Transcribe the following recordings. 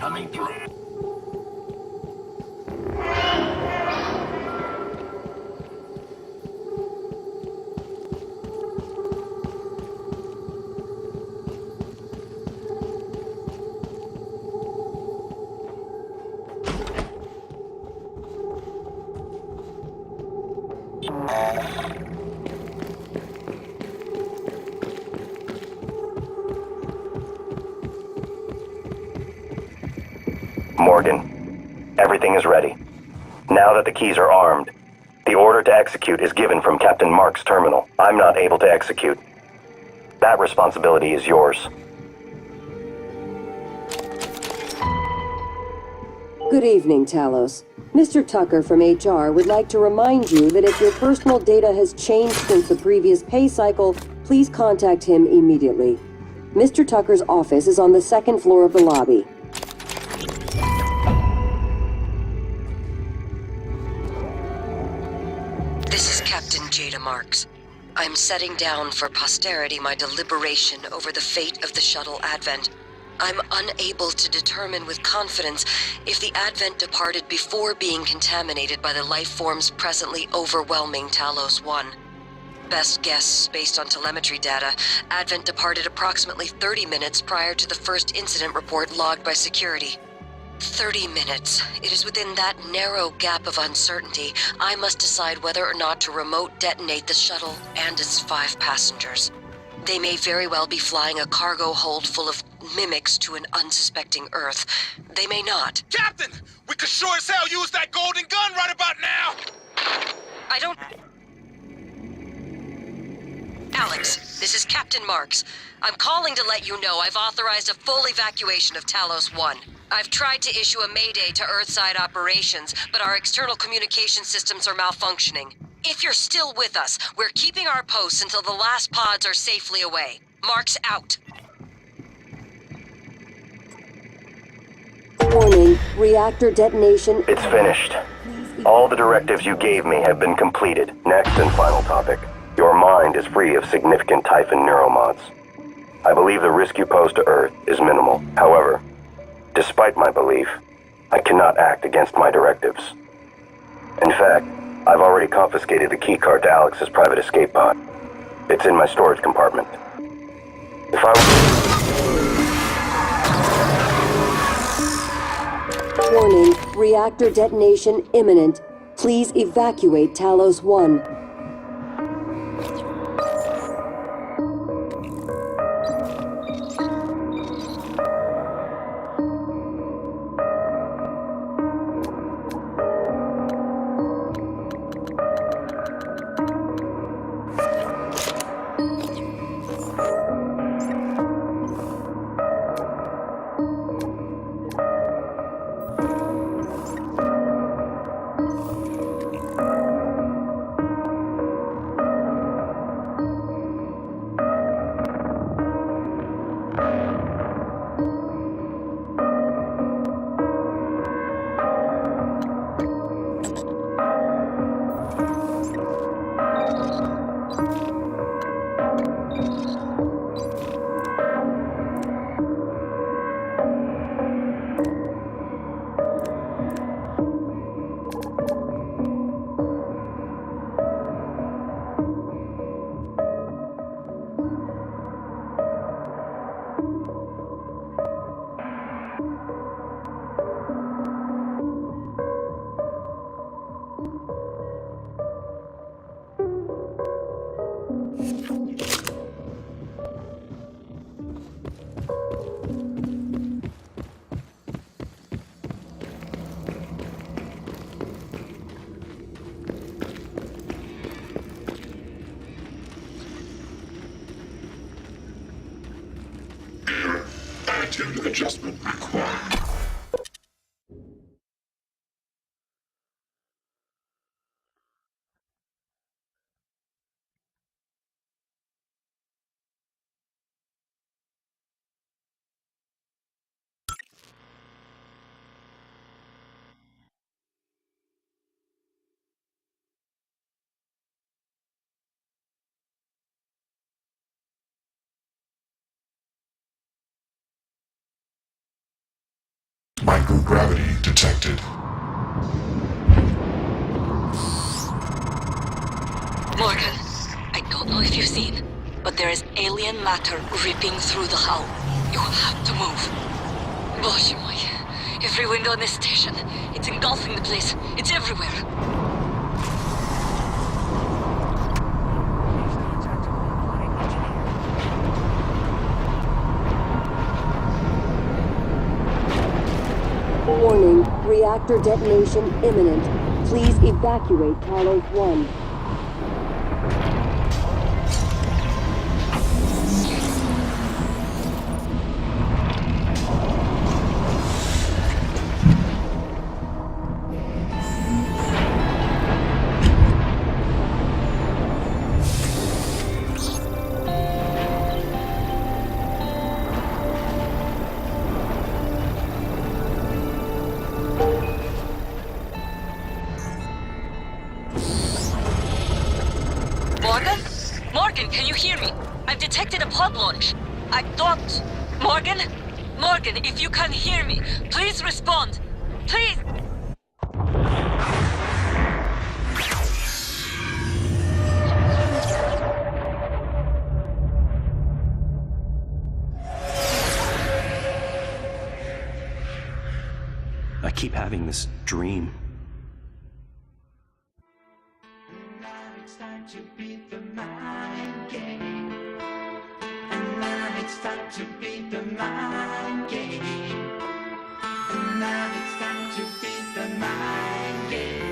Coming through. Morgan, everything is ready. Now that the keys are armed, the order to execute is given from Captain Mark's terminal. I'm not able to execute. That responsibility is yours. Good evening, Talos. Mr. Tucker from HR would like to remind you that if your personal data has changed since the previous pay cycle, please contact him immediately. Mr. Tucker's office is on the second floor of the lobby. This is Captain Jada Marks. I'm setting down for posterity my deliberation over the fate of the shuttle Advent. I'm unable to determine with confidence if the Advent departed before being contaminated by the life forms presently overwhelming Talos 1. Best guess, based on telemetry data, Advent departed approximately 30 minutes prior to the first incident report logged by security. 30 minutes. It is within that narrow gap of uncertainty I must decide whether or not to remote detonate the shuttle and its 5 passengers. They may very well be flying a cargo hold full of mimics to an unsuspecting Earth. They may not. Captain! We could sure as hell use that golden gun right about now! I don't... Alex, this is Captain Marks. I'm calling to let you know I've authorized a full evacuation of Talos 1. I've tried to issue a mayday to Earthside operations, but our external communication systems are malfunctioning. If you're still with us, we're keeping our posts until the last pods are safely away. Marks out. Warning, reactor detonation... It's finished. All the directives you gave me have been completed. Next and final topic. Your mind is free of significant Typhon neuromods. I believe the risk you pose to Earth is minimal. However, despite my belief, I cannot act against my directives. In fact, I've already confiscated the keycard to Alex's private escape pod. It's in my storage compartment. If I were... Warning, reactor detonation imminent. Please evacuate Talos 1. Attitude adjustment required. Microgravity detected. Morgan, I don't know if you've seen, but there is alien matter ripping through the hull. You have to move. Боже мой. Every window in this station. It's engulfing the place. It's everywhere. Warning, reactor detonation imminent. Please evacuate Talos 1. Morgan? Morgan, can you hear me? I've detected a pod launch. I thought... Morgan? Morgan, if you can hear me, please respond. Please! I keep having this dream. It's time to beat the mind game. And now it's time to beat the mind game. And now it's time to beat the mind game.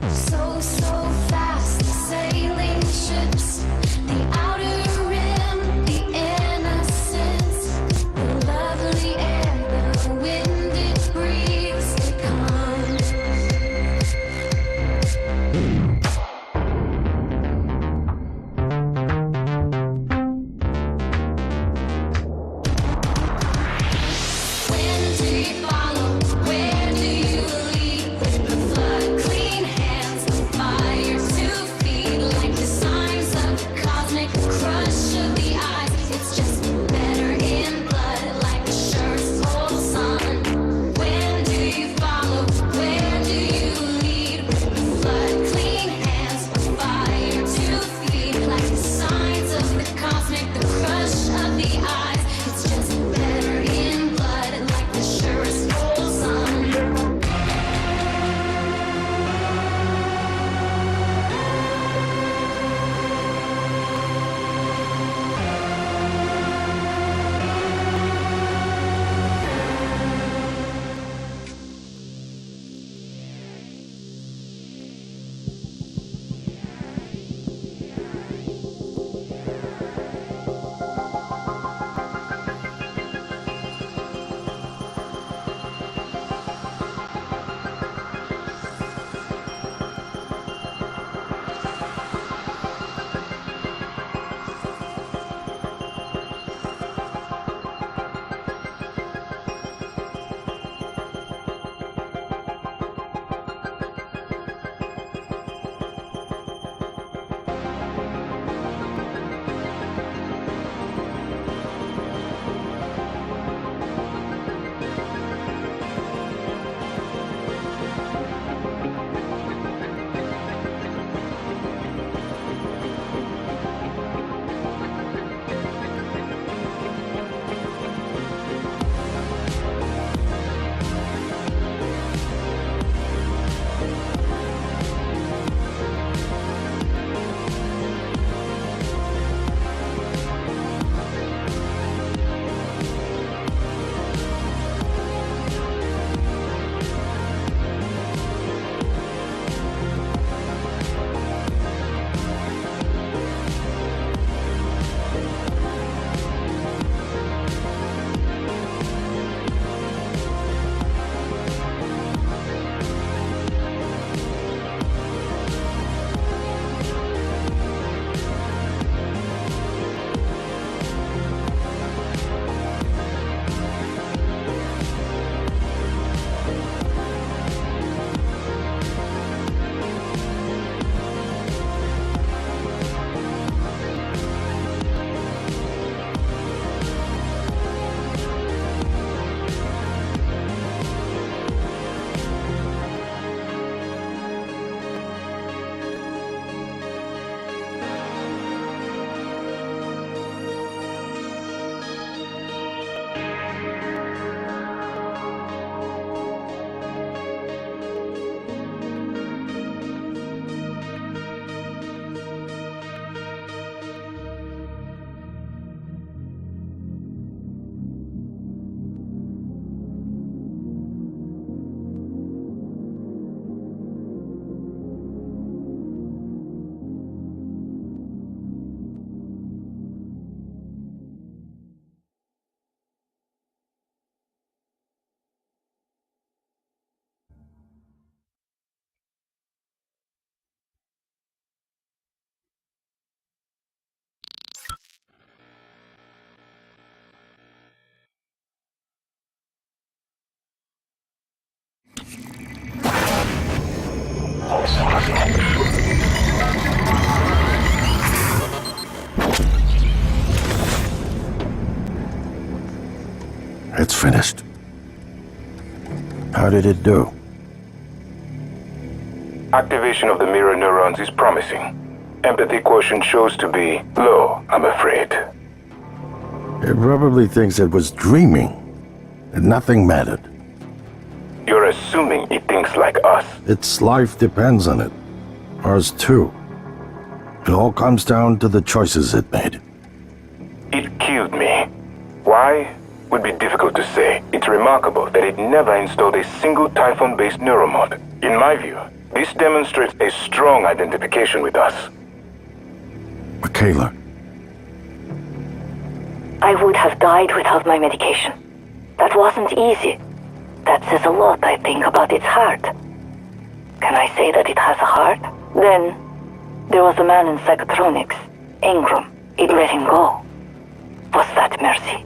So fast. finished. How did it do? Activation of the mirror neurons is promising. Empathy quotient shows to be low, I'm afraid. It probably thinks it was dreaming, and nothing mattered. You're assuming it thinks like us. Its life depends on it. Ours too. It all comes down to the choices it made. It killed me. Why? Would be difficult to say. It's remarkable that it never installed a single Typhon-based neuromod. In my view, this demonstrates a strong identification with us. Michaela, I would have died without my medication. That wasn't easy. That says a lot, I think, about its heart. Can I say that it has a heart? Then, there was a man in psychotronics, Ingram. It let him go. Was that mercy?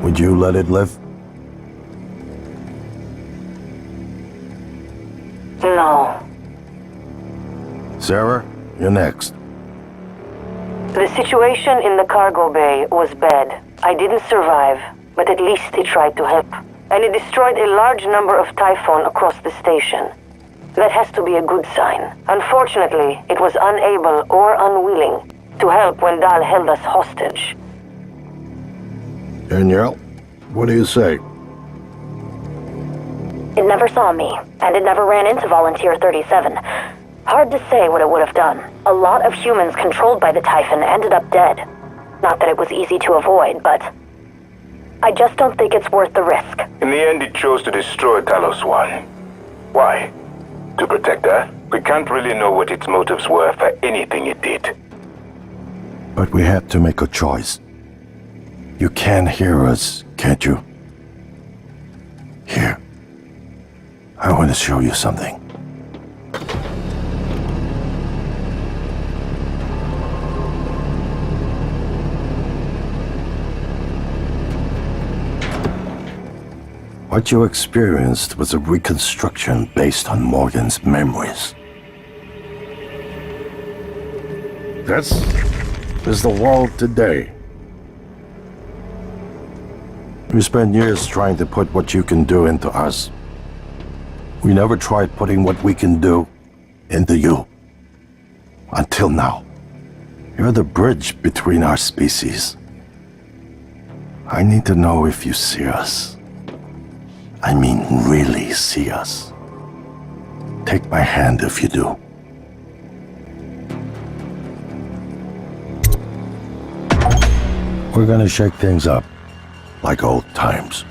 would you let it live? No. Sarah, you're next. The situation in the cargo bay was bad. I didn't survive, but at least it tried to help. And it destroyed a large number of Typhon across the station. That has to be a good sign. Unfortunately, it was unable or unwilling to help when Dahl held us hostage. Danielle, what do you say? It never saw me, and it never ran into Volunteer 37. Hard to say what it would have done. A lot of humans controlled by the Typhon ended up dead. Not that it was easy to avoid, but I just don't think it's worth the risk. In the end, it chose to destroy Talos 1. Why? To protect Earth? We can't really know what its motives were for anything it did. But we had to make a choice. You can hear us, can't you? Here. I want to show you something. What you experienced was a reconstruction based on Morgan's memories. This is the world today. We spent years trying to put what you can do into us. We never tried putting what we can do into you. Until now. You're the bridge between our species. I need to know if you see us. I mean, really see us. Take my hand if you do. We're gonna shake things up, like old times.